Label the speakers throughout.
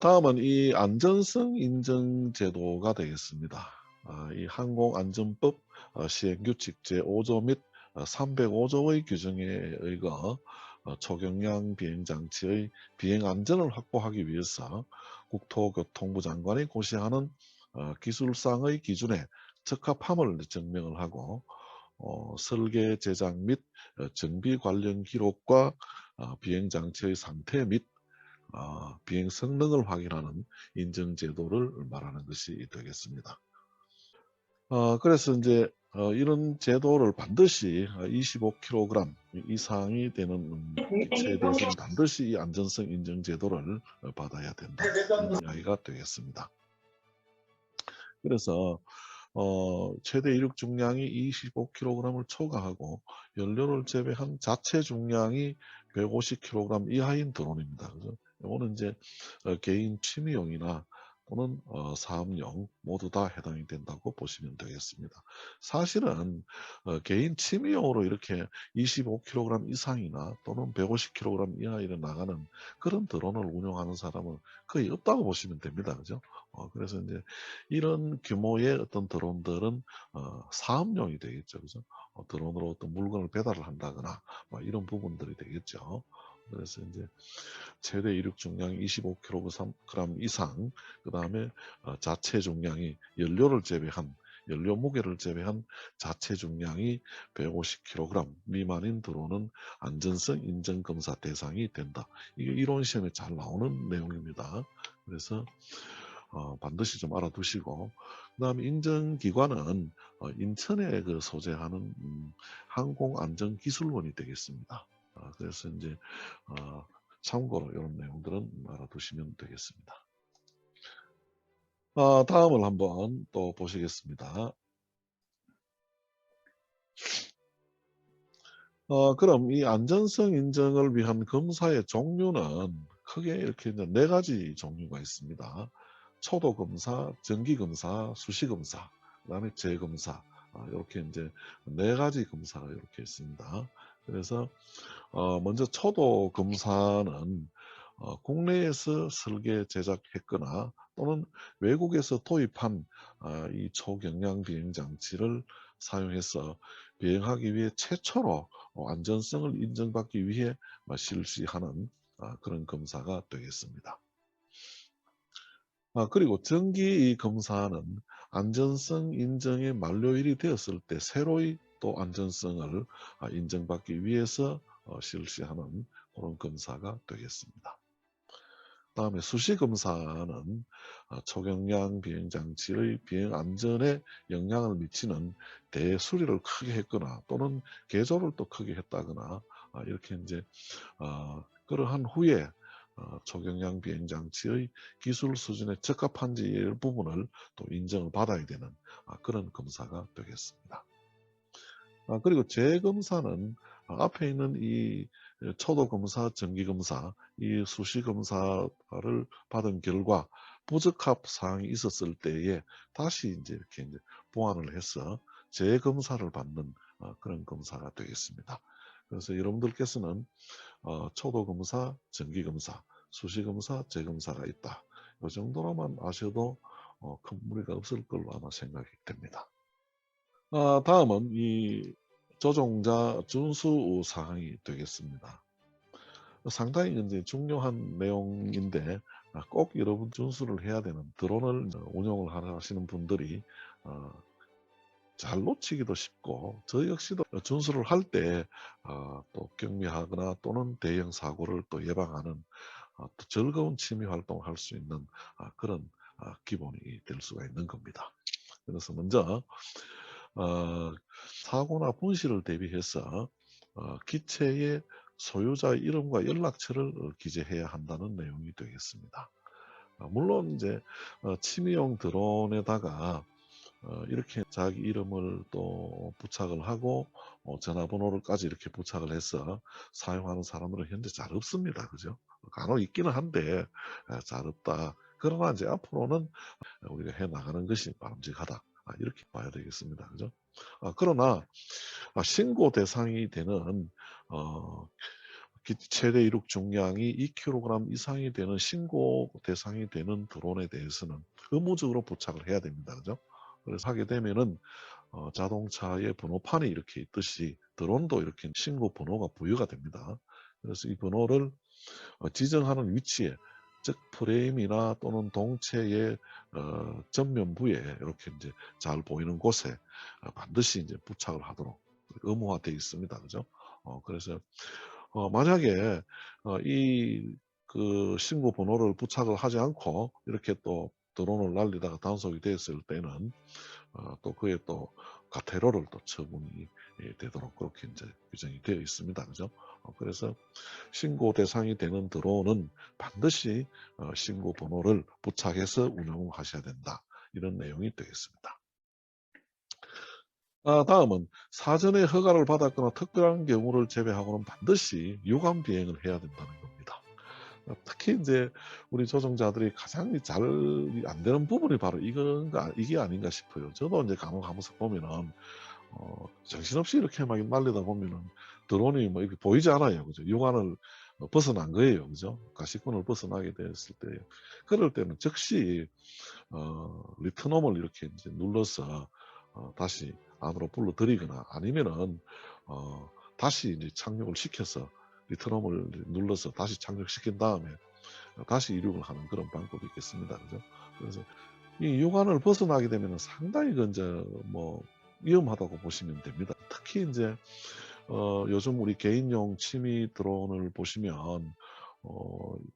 Speaker 1: 다음은 이 안전성 인증 제도가 되겠습니다. 이 항공안전법 시행규칙 제5조 및 305조의 규정에 의거 초경량 비행장치의 비행 안전을 확보하기 위해서 국토교통부 장관이 고시하는 기술상의 기준에 적합함을 증명을 하고 설계, 제작 및 정비 관련 기록과 비행장치의 상태 및 비행 성능을 확인하는 인증 제도를 말하는 것이 되겠습니다. 그래서 이제 이런 제도를 반드시 25kg 이상이 되는 기체에 대해서는 반드시 이 안전성 인증 제도를 받아야 된다. 이 이야기가 되겠습니다. 그래서 최대 이륙 중량이 25kg을 초과하고 연료를 제외한 자체 중량이 150kg 이하인 드론입니다. 그죠? 이거는 이제 개인 취미용이나 또는 사업용 모두 다 해당이 된다고 보시면 되겠습니다. 사실은 개인 취미용으로 이렇게 25kg 이상이나 또는 150kg 이하로 나가는 그런 드론을 운용하는 사람은 거의 없다고 보시면 됩니다. 그죠? 그래서 이제 이런 규모의 어떤 드론들은 사업용이 되겠죠. 그죠? 드론으로 어떤 물건을 배달을 한다거나 뭐 이런 부분들이 되겠죠. 그래서 이제 최대 이륙 중량이 25kg 이상, 그 다음에 자체 중량이 연료 무게를 제외한 자체 중량이 150kg 미만인 드론은 안전성 인증 검사 대상이 된다. 이게 이론 시험에 잘 나오는 내용입니다. 그래서 반드시 좀 알아두시고, 그다음에 인증기관은 인천에 소재하는 항공안전기술원이 되겠습니다. 그래서 이제 참고로 이런 내용들은 알아두시면 되겠습니다. 다음을 한번 또 보시겠습니다. 그럼 이 안전성 인증을 위한 검사의 종류는 크게 이렇게 이제 네 가지 종류가 있습니다. 초도 검사, 정기 검사, 수시 검사, 그다음에 재검사. 이렇게 이제 네 가지 검사가 이렇게 있습니다. 그래서 먼저 초도 검사는 국내에서 설계 제작했거나 또는 외국에서 도입한 이 초경량 비행 장치를 사용해서 비행하기 위해 최초로 안전성을 인정받기 위해 실시하는 그런 검사가 되겠습니다. 그리고 정기 검사는 안전성 인정의 만료일이 되었을 때 새로이 또 안전성을 인정받기 위해서 실시하는 그런 검사가 되겠습니다. 다음에 수시 검사는 초경량 비행장치의 비행 안전에 영향을 미치는 대수리를 크게 했거나 또는 개조를 또 크게 했다거나 이렇게 이제 그러한 후에 초경량 비행장치의 기술 수준에 적합한지 일부분을 또 인정을 받아야 되는 그런 검사가 되겠습니다. 그리고 재검사는 앞에 있는 이 초도 검사, 정기 검사, 이 수시 검사를 받은 결과 부적합 사항이 있었을 때에 다시 이제 이렇게 이제 보완을 해서 재검사를 받는 그런 검사가 되겠습니다. 그래서 여러분들께서는 초도 검사, 정기 검사, 수시 검사, 재검사가 있다. 이 정도로만 아셔도 큰 무리가 없을 걸로 아마 생각이 됩니다. 다음은 이 조종자 준수 사항이 되겠습니다. 상당히 이제 중요한 내용인데 꼭 여러분 준수를 해야 되는 드론을 운용을 하시는 분들이 어, 잘 놓치기도 쉽고 저 역시도 준수를 할 때 또 경미하거나 또는 대형 사고를 또 예방하는 또 즐거운 취미 활동을 할 수 있는 그런 기본이 될 수가 있는 겁니다. 그래서 먼저 어, 사고나 분실을 대비해서 기체의 소유자의 이름과 연락처를 기재해야 한다는 내용이 되겠습니다. 물론 이제 취미용 드론에다가 이렇게 자기 이름을 또 부착을 하고 전화번호를까지 이렇게 부착을 해서 사용하는 사람들은 현재 잘 없습니다. 그죠? 간혹 있기는 한데 잘 없다. 그러나 이제 앞으로는 우리가 해 나가는 것이 바람직하다. 이렇게 봐야 되겠습니다. 그죠? 그러나 신고 대상이 되는 어, 최대 이륙 중량이 2kg 이상이 되는 신고 대상이 되는 드론에 대해서는 의무적으로 부착을 해야 됩니다. 그죠? 그래서 하게 되면은 자동차의 번호판이 이렇게 있듯이 드론도 이렇게 신고 번호가 부여가 됩니다. 그래서 이 번호를 지정하는 위치에, 즉 프레임이나 또는 동체의 전면부에 이렇게 이제 잘 보이는 곳에 반드시 이제 부착을 하도록 의무화되어 있습니다. 그죠? 그래서 만약에 이 그 신고 번호를 부착을 하지 않고 이렇게 또 드론을 날리다가 단속이 됐을 때는 또 그에 또 과태료를 또 처분이 되도록 그렇게 이제 규정이 되어 있습니다. 그죠? 그래서 신고 대상이 되는 드론은 반드시 신고 번호를 부착해서 운영하셔야 된다. 이런 내용이 되겠습니다. 다음은 사전에 허가를 받았거나 특별한 경우를 제외하고는 반드시 유감 비행을 해야 된다는 겁니다. 특히 이제 우리 조종자들이 가장 잘 안 되는 부분이 바로 이게 아닌가 싶어요. 저도 이제 간혹 하면서 보면은 정신없이 이렇게 막 날리다 보면은 드론이 뭐 이렇게 보이지 않아요. 그죠? 육안을 벗어난 거예요. 그죠? 가시권을 벗어나게 됐을 때, 그럴 때는 즉시 리턴홈을 이렇게 이제 눌러서 다시 안으로 불러들이거나 아니면은 다시 이제 착륙을 시켜서 리턴홈을 눌러서 다시 착륙시킨 다음에 다시 이륙을 하는 그런 방법이 있겠습니다. 그죠? 그래서 이 육안을 벗어나게 되면 상당히 그 이제 뭐 위험하다고 보시면 됩니다. 특히 이제 요즘 우리 개인용 취미 드론을 보시면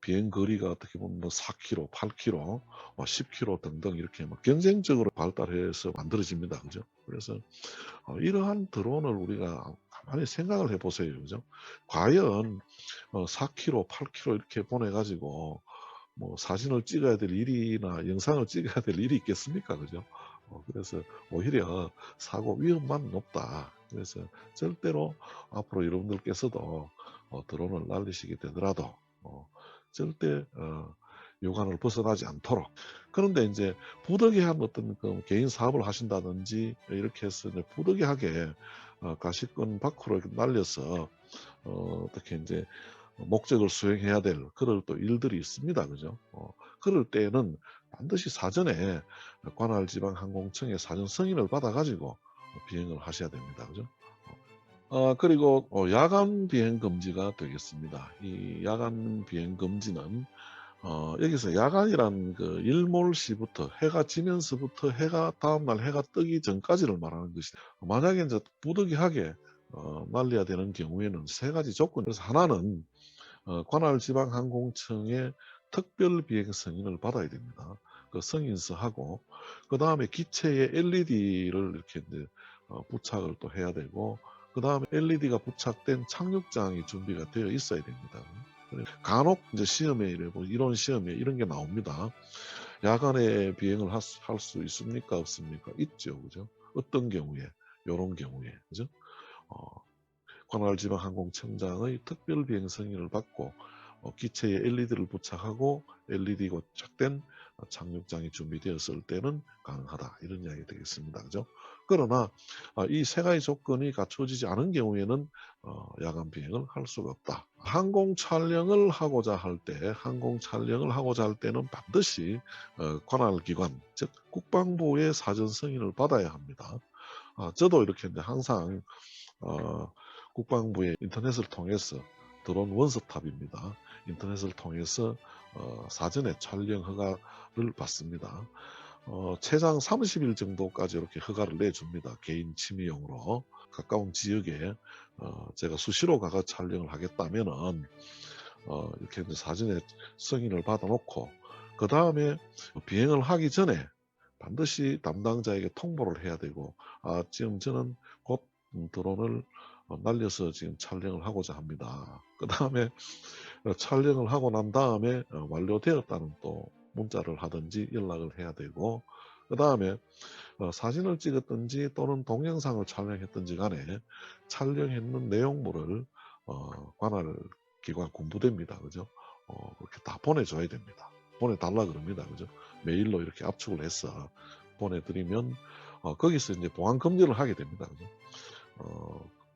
Speaker 1: 비행 거리가 어떻게 보면 뭐 4km, 8km, 10km 등등 이렇게 막 경쟁적으로 발달해서 만들어집니다. 그죠? 그래서 이러한 드론을 우리가 가만히 생각을 해 보세요. 그죠? 과연 4km, 8km 이렇게 보내 가지고 뭐 사진을 찍어야 될 일이나 영상을 찍어야 될 일이 있겠습니까? 그죠? 그래서 오히려 사고 위험만 높다. 그래서 절대로 앞으로 여러분들께서도 드론을 날리시게 되더라도 절대 요간을 벗어나지 않도록. 그런데 이제 부득이한 어떤 그 개인 사업을 하신다든지 이렇게 해서 이제 부득이하게 가시권 밖으로 이렇게 날려서 어떻게 이제 목적을 수행해야 될 그럴 또 일들이 있습니다. 그죠? 그럴 때에는 반드시 사전에 관할지방항공청의 사전 승인을 받아 가지고 비행을 하셔야 됩니다. 그죠? 그리고 야간 비행 금지가 되겠습니다. 이 야간 비행 금지는 여기서 야간이란 그 일몰시부터 해가 지면서부터 해가 다음날 해가 뜨기 전까지를 말하는 것이, 만약에 이제 부득이하게 날려야 되는 경우에는 세 가지 조건. 그래서 하나는 관할지방항공청의 특별 비행 승인을 받아야 됩니다. 그 승인서하고 그 다음에 기체에 LED를 이렇게 이제 부착을 또 해야 되고, 그 다음에 LED가 부착된 착륙장이 준비가 되어 있어야 됩니다. 간혹 이제 시험에 이런 시험에 이런 게 나옵니다. 야간에 비행을 할 수 있습니까? 없습니까? 있죠. 그죠? 어떤 경우에? 요런 경우에. 그죠? 어, 관할지방항공청장의 특별 비행 승인을 받고 기체에 LED를 부착하고 LED가 부착된 착륙장이 준비되었을 때는 가능하다. 이런 이야기 되겠습니다. 그죠? 그러나 이 세 가지 조건이 갖춰지지 않은 경우에는 야간 비행을 할 수가 없다. 항공 촬영을 하고자 할 때는 반드시 관할기관, 즉 국방부의 사전 승인을 받아야 합니다. 저도 이렇게 이제 항상 국방부의 인터넷을 통해서, 드론 원스톱입니다. 인터넷을 통해서 사전에 촬영 허가를 받습니다. 최장 30일 정도까지 이렇게 허가를 내줍니다. 개인 취미용으로. 가까운 지역에 제가 수시로 가가 촬영을 하겠다면은 이렇게 이제 사전에 승인을 받아놓고 그 다음에 비행을 하기 전에 반드시 담당자에게 통보를 해야 되고, 지금 저는 곧 드론을 날려서 지금 촬영을 하고자 합니다. 그 다음에 촬영을 하고 난 다음에 완료되었다는 또 문자를 하든지 연락을 해야 되고, 그 다음에 사진을 찍었든지 또는 동영상을 촬영했든지 간에 촬영했는 내용물을 관할 기관 군부대입니다. 그죠? 그렇게 다 보내줘야 됩니다. 보내달라 그럽니다. 그죠? 메일로 이렇게 압축을 해서 보내드리면 거기서 이제 보안 검열을 하게 됩니다. 그죠?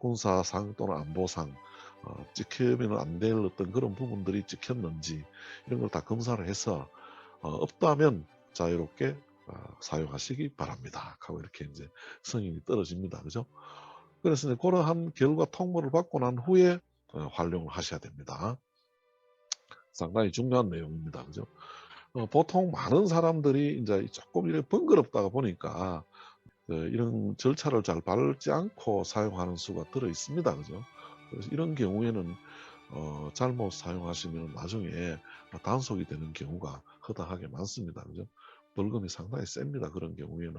Speaker 1: 군사상 또는 안보상 찍히면 안 될 어떤 그런 부분들이 찍혔는지 이런 걸 다 검사를 해서 없다면 자유롭게 사용하시기 바랍니다 하고 이렇게 이제 승인이 떨어집니다. 그죠? 그래서 이제 그러한 결과 통보를 받고 난 후에 활용을 하셔야 됩니다. 상당히 중요한 내용입니다. 그죠? 보통 많은 사람들이 이제 조금 이렇게 번거롭다가 보니까 이런 절차를 잘 밟지 않고 사용하는 수가 들어 있습니다. 그죠? 그래서 이런 경우에는 잘못 사용하시면 나중에 단속이 되는 경우가 허다하게 많습니다. 그죠? 벌금이 상당히 셉니다. 그런 경우에는.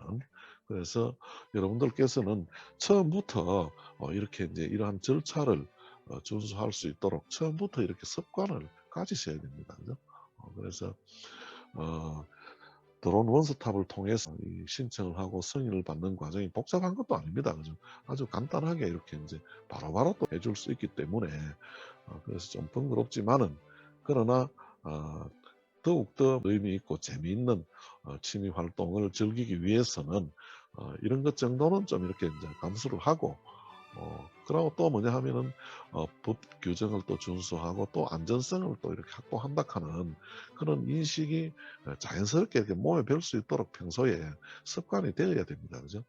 Speaker 1: 그래서 여러분들께서는 처음부터 이렇게 이제 이러한 절차를 준수할 수 있도록 처음부터 이렇게 습관을 가지셔야 됩니다. 그죠? 그래서 어, 드론 원스톱을 통해서 이 신청을 하고 승인을 받는 과정이 복잡한 것도 아닙니다. 그죠? 아주 간단하게 이렇게 이제 바로바로 또 해줄 수 있기 때문에 그래서 좀 번거롭지만은 그러나 더욱더 의미 있고 재미있는 취미 활동을 즐기기 위해서는 이런 것 정도는 좀 이렇게 이제 감수를 하고 그리고 또 뭐냐 하면은 법 규정을 또 준수하고 또 안전성을 또 이렇게 확보한다 하는 그런 인식이 자연스럽게 이렇게 몸에 뵐 수 있도록 평소에 습관이 되어야 됩니다. 그죠?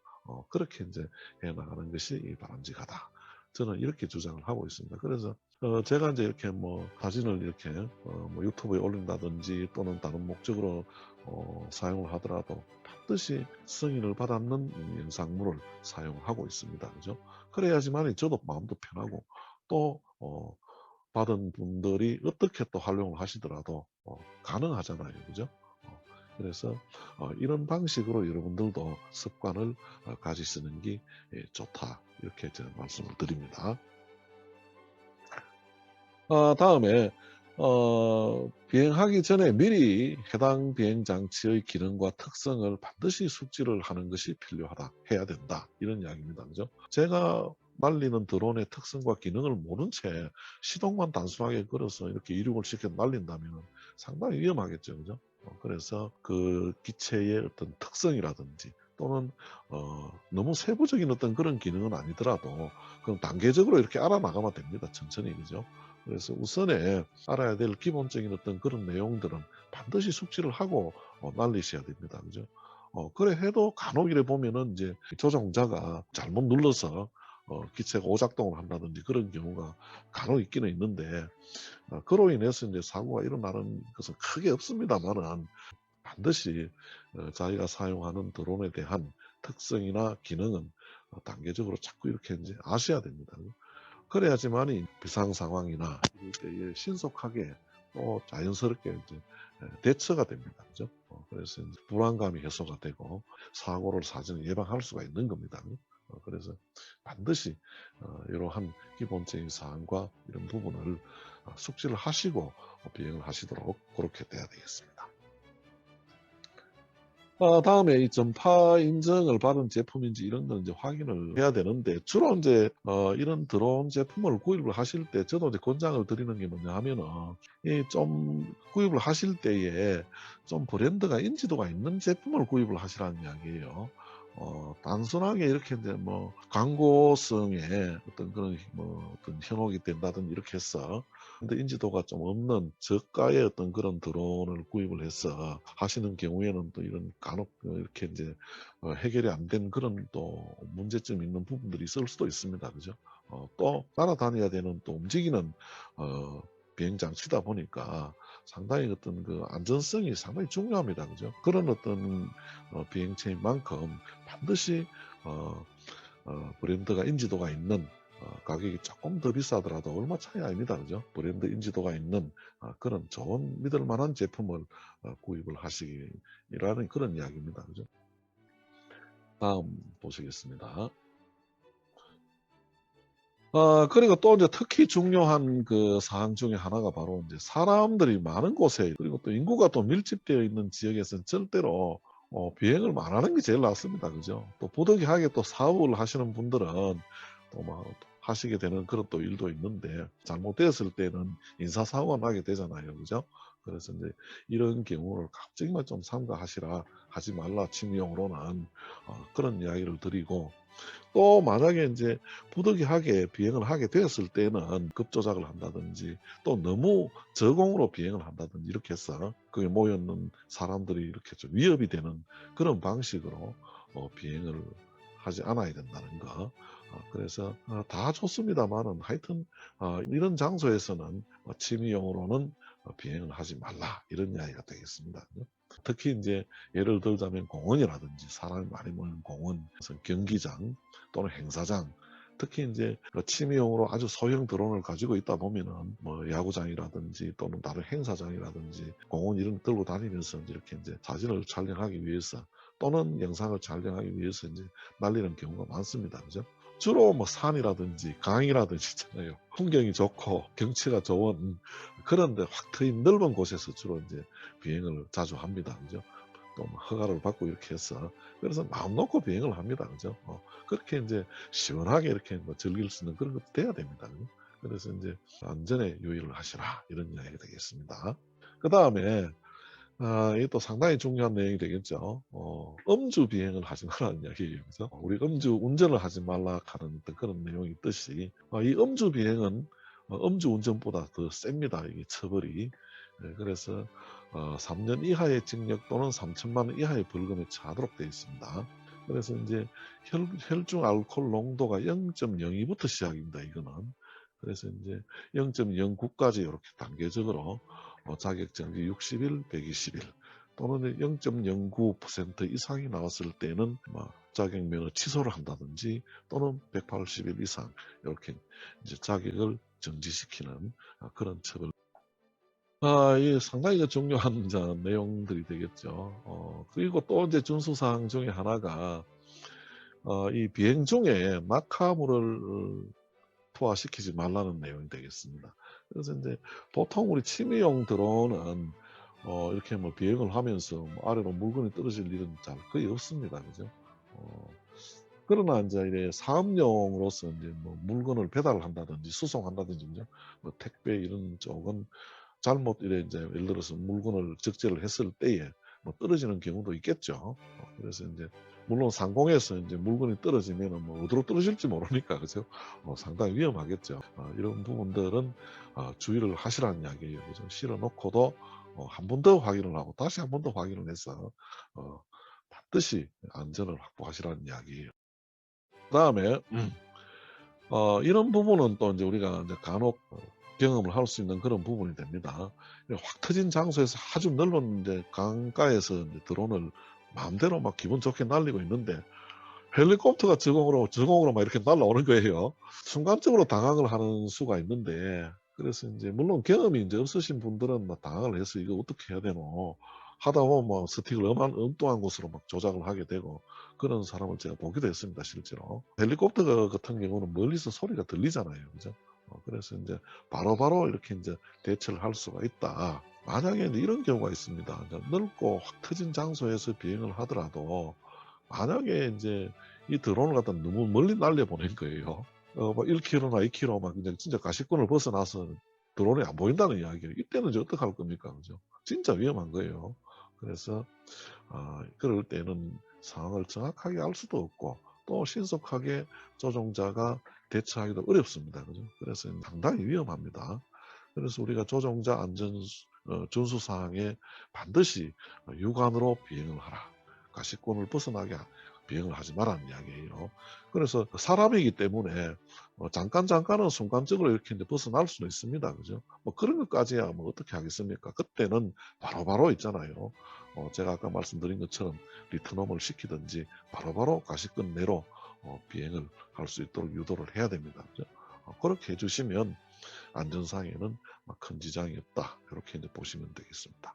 Speaker 1: 그렇게 이제 해 나가는 것이 바람직하다. 저는 이렇게 주장을 하고 있습니다. 그래서 제가 이제 이렇게 뭐 사진을 이렇게 뭐 유튜브에 올린다든지 또는 다른 목적으로 사용을 하더라도 반드시 승인을 받았는 영상물을 사용하고 있습니다. 그죠? 그래야지만 저도 마음도 편하고 또 받은 분들이 어떻게 또 활용을 하시더라도 가능하잖아요. 그죠? 그래서 이런 방식으로 여러분들도 습관을 가지시는 게 좋다. 이렇게 제가 말씀을 드립니다. 다음에 비행하기 전에 미리 해당 비행 장치의 기능과 특성을 반드시 숙지를 하는 것이 필요하다. 해야 된다. 이런 이야기입니다. 그죠? 제가 날리는 드론의 특성과 기능을 모른 채 시동만 단순하게 걸어서 이렇게 이륙을 시켜 날린다면 상당히 위험하겠죠. 그죠? 그래서 그 기체의 어떤 특성이라든지 또는 너무 세부적인 어떤 그런 기능은 아니더라도 그럼 단계적으로 이렇게 알아나가면 됩니다. 천천히. 그죠? 그래서 우선에 알아야 될 기본적인 어떤 그런 내용들은 반드시 숙지를 하고 날리셔야 됩니다. 그죠? 그래 해도 간혹 이래 보면은 이제 조종자가 잘못 눌러서 기체가 오작동을 한다든지 그런 경우가 간혹 있기는 있는데 그로 인해서 이제 사고가 일어나는 것은 크게 없습니다만은 반드시 자기가 사용하는 드론에 대한 특성이나 기능은 단계적으로 자꾸 이렇게 이제 아셔야 됩니다. 그래야지만이 비상 상황이나 이럴 때에 신속하게 또 자연스럽게 이제 대처가 됩니다. 그죠? 그래서 이제 불안감이 해소가 되고 사고를 사전에 예방할 수가 있는 겁니다. 그래서 반드시 이러한 기본적인 사항과 이런 부분을 숙지를 하시고 비행을 하시도록 그렇게 돼야 되겠습니다. 다음에 이 전파 인증을 받은 제품인지 이런 걸 이제 확인을 해야 되는데 주로 이제 이런 드론 제품을 구입을 하실 때 저도 이제 권장을 드리는 게 뭐냐 하면은 이 좀 구입을 하실 때에 좀 브랜드가 인지도가 있는 제품을 구입을 하시라는 이야기예요. 단순하게 이렇게 이제 뭐 광고성에 어떤 그런 뭐 어떤 현혹이 된다든지 이렇게 해서 근데 인지도가 좀 없는 저가의 어떤 그런 드론을 구입을 해서 하시는 경우에는 또 이런 간혹 이렇게 이제 해결이 안 된 그런 또 문제점이 있는 부분들이 있을 수도 있습니다. 그죠? 또 날아다녀야 되는 또 움직이는 비행 장치다 보니까 상당히 어떤 그 안전성이 상당히 중요합니다. 그죠? 그런 어떤 비행체인 만큼 반드시 브랜드가 인지도가 있는 가격이 조금 더 비싸더라도 얼마 차이 아닙니다. 그죠? 브랜드 인지도가 있는 그런 좋은 믿을 만한 제품을 구입을 하시기라는 그런 이야기입니다. 그죠? 다음 보시겠습니다. 그리고 또 이제 특히 중요한 그 사항 중에 하나가 바로 이제 사람들이 많은 곳에 그리고 또 인구가 또 밀집되어 있는 지역에서는 절대로 비행을 안 하는 게 제일 낫습니다. 그죠? 또 부득이하게 또 사업을 하시는 분들은 또 막 하시게 되는 그런 또 일도 있는데 잘못되었을 때는 인사사고가 나게 되잖아요. 그죠? 그래서 이제 이런 경우를 갑자기만 좀 삼가하시라, 하지 말라, 취미용으로는 그런 이야기를 드리고, 또 만약에 인제 부득이하게 비행을 하게 되었을 때는 급조작을 한다든지 또 너무 저공으로 비행을 한다든지 이렇게 해서 거기에 모여 있는 사람들이 이렇게 좀 위협이 되는 그런 방식으로 비행을 하지 않아야 된다는 거. 그래서 다 좋습니다마는 하여튼 이런 장소에서는 취미용으로는 비행을 하지 말라, 이런 이야기가 되겠습니다. 특히 인제 예를 들자면 공원이라든지 사람이 많이 모이는 공원, 무슨 경기장 또는 행사장, 특히 인제 취미용으로 아주 소형 드론을 가지고 있다 보면은 뭐 야구장이라든지 또는 다른 행사장이라든지 공원 이런 거 들고 다니면서 인제 이렇게 인제 사진을 촬영하기 위해서 또는 영상을 촬영하기 위해서 인제 날리는 경우가 많습니다. 그죠? 주로 뭐 산이라든지 강이라든지 있잖아요. 풍경이 좋고 경치가 좋은 그런 데 확 트인 넓은 곳에서 주로 인제 비행을 자주 합니다. 그죠? 또 뭐 허가를 받고 이렇게 해서, 그래서 마음 놓고 비행을 합니다. 그죠? 그렇게 인제 시원하게 이렇게 뭐 즐길 수 있는 그런 것도 돼야 됩니다. 그죠? 그래서 인제 안전에 유의를 하시라, 이런 이야기가 되겠습니다. 그다음에 이게 또 상당히 중요한 내용이 되겠죠. 음주 비행을 하지 말라는 이야기예요. 그죠? 우리 음주 운전을 하지 말라 하는 어떤 그런 내용이 있듯이 이 음주 비행은 음주 운전보다 더 셉니다, 이게 처벌이. 예, 그래서 3년 이하의 징역 또는 3천만 원 이하의 벌금에 처하도록 되어 있습니다. 그래서 인제 혈중 알코올 농도가 0.02부터 시작입니다, 이거는. 그래서 인제 0.09까지 요렇게 단계적으로 자격정지 60일, 120일 또는 0.09% 이상이 나왔을 때는 뭐 자격면허 취소를 한다든지 또는 180일 이상 이렇게 이제 자격을 정지시키는 그런 처벌. 이게 상당히 중요한 이제 내용들이 되겠죠. 그리고 또 이제 준수 사항 중에 하나가 이 비행 중에 낙하물을 투하시키지 말라는 내용이 되겠습니다. 그래서 인제 보통 우리 취미용 드론은 이렇게 뭐 비행을 하면서 뭐 아래로 물건이 떨어질 일은 잘 거의 없습니다. 그죠? 어 그러나 인제 이래 사업용으로서 인제 뭐 물건을 배달을 한다든지 수송한다든지 그죠? 뭐 택배 이런 쪽은 잘못 이래 인제 예를 들어서 물건을 적재를 했을 때에 뭐 떨어지는 경우도 있겠죠. 그래서 인제 물론 상공에서 인제 물건이 떨어지면은 뭐 어디로 떨어질지 모르니까 그죠? 상당히 위험하겠죠. 이런 부분들은 주의를 하시라는 이야기예요. 그죠? 실어 놓고도 한 번 더 확인을 하고 다시 한 번 더 확인을 해서 어 반드시 안전을 확보하시라는 이야기예요. 그다음에 이런 부분은 또 인제 우리가 인제 간혹 경험을 할 수 있는 그런 부분이 됩니다. 확 터진 장소에서 아주 넓은 인제 강가에서 인제 드론을 마음대로 막 기분 좋게 날리고 있는데 헬리콥터가 저공으로 막 이렇게 날아오는 거예요. 순간적으로 당황을 하는 수가 있는데, 그래서 인제 물론 경험이 인제 없으신 분들은 막 당황을 해서 '이거 어떻게 해야 되노?' 하다 보면 뭐 스틱을 엉뚱한 곳으로 막 조작을 하게 되고 그런 사람을 제가 보기도 했습니다, 실제로. 헬리콥터 같은 경우는 멀리서 소리가 들리잖아요. 그죠? 그래서 인제 바로바로 이렇게 인제 대처를 할 수가 있다. 만약에 인제 이런 경우가 있습니다. 그러니까 넓고 확 트진 장소에서 비행을 하더라도 만약에 인제 이 드론을 갖다 너무 멀리 날려 보낸 거예요. 막 1 킬로나 2 킬로 막 그냥 진짜 가시권을 벗어나서 드론이 안 보인다는 이야기예요. 이때는 이제 어떡할 겁니까? 그죠? 진짜 위험한 거예요. 그래서 그럴 때는 상황을 정확하게 알 수도 없고 또 신속하게 조종자가 대처하기도 어렵습니다. 그죠? 그래서 상당히 위험합니다. 그래서 우리가 조종자 안전 준수 사항에 반드시 유관으로 비행을 하라. 가시권을 벗어나게 비행을 하지 말라는 이야기예요. 그래서 사람이기 때문에 잠깐은 순간적으로 이렇게 이제 벗어날 수는 있습니다. 그죠? 뭐 그런 것까지야 뭐 어떻게 하겠습니까? 그때는 바로바로 있잖아요. 제가 아까 말씀드린 것처럼 리턴홈을 시키든지 바로바로 가시권 내로 비행을 할 수 있도록 유도를 해야 됩니다. 그죠? 그렇게 해 주시면 안전상에는 큰 지장이 없다. 이렇게 이제 보시면 되겠습니다.